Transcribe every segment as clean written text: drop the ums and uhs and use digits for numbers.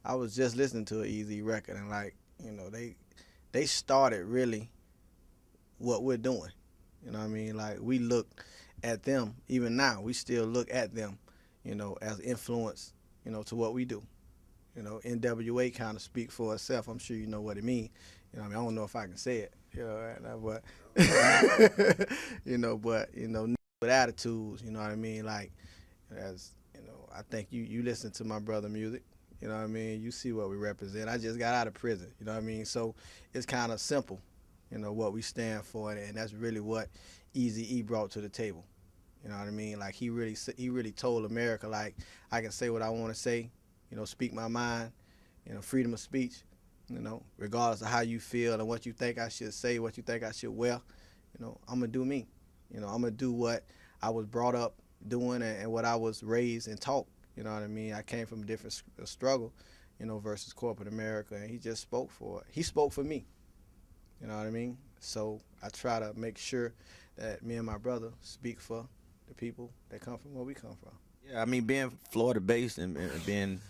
I was just listening to an Eazy record, and like, they started really what we're doing. You know what I mean? Like, we look at them even now. We still look at them, as influence, to what we do. NWA kind of speak for itself. I'm sure you know what it means. I mean, I don't know if I can say it, right now, but with attitudes. You know what I mean? Like, as I think you listen to my brother music. You know what I mean? You see what we represent. I just got out of prison. You know what I mean? So it's kind of simple. What we stand for, and that's really what Eazy-E brought to the table. You know what I mean? Like, he really told America, like, I can say what I want to say. Speak my mind. Freedom of speech. Regardless of how you feel and what you think I should say, what you think I should wear. I'm gonna do me. I'm gonna do what I was brought up doing, and what I was raised and taught. You know what I mean? I came from a different struggle, versus corporate America, and he just spoke for it. He spoke for me. You know what I mean? So I try to make sure that me and my brother speak for the people that come from where we come from. Yeah, I mean, being Florida based and being,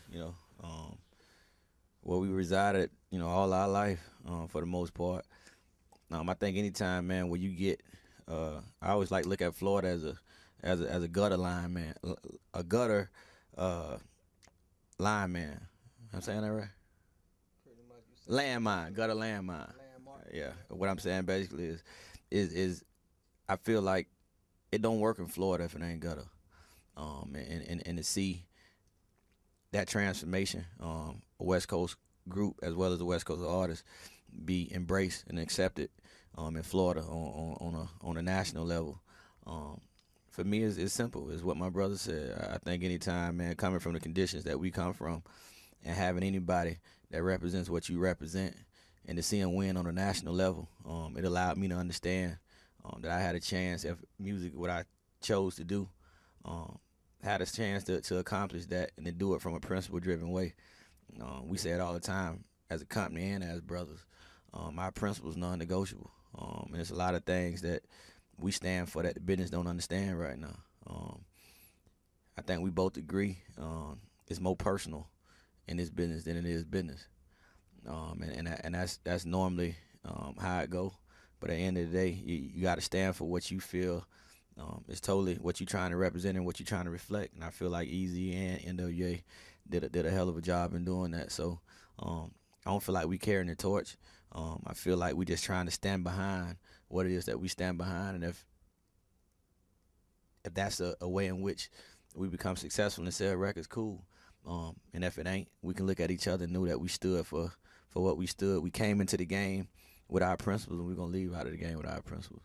where we resided, all our life, for the most part. I think anytime, man, where you get, I always like look at Florida as a gutter line, man, a gutter uh, line, man. I'm saying that right? Pretty much, you said Landmine, gutter landmine. landmark. Yeah, what I'm saying basically is I feel like it don't work in Florida if it ain't gutter. And to see that transformation, a West Coast group as well as the West Coast artists be embraced and accepted in Florida on a national level. Um, for me, it's simple. It's what my brother said. I think anytime, man, coming from the conditions that we come from, and having anybody that represents what you represent, and to see him win on a national level, it allowed me to understand that I had a chance if music, what I chose to do, um, had a chance to accomplish that and to do it from a principle driven way. We say it all the time as a company and as brothers. Our principles non-negotiable, and there's a lot of things that we stand for that the business don't understand right now. I think we both agree it's more personal in this business than it is business, and that's normally how it go. But at the end of the day, you got to stand for what you feel. It's totally what you're trying to represent and what you're trying to reflect. And I feel like Easy and NWA did a hell of a job in doing that. So I don't feel like we carrying the torch. I feel like we just trying to stand behind what it is that we stand behind, and if that's a way in which we become successful and sell records, cool. And if it ain't, we can look at each other and know that we stood for what we stood. We came into the game with our principles, and we're gonna leave out of the game with our principles.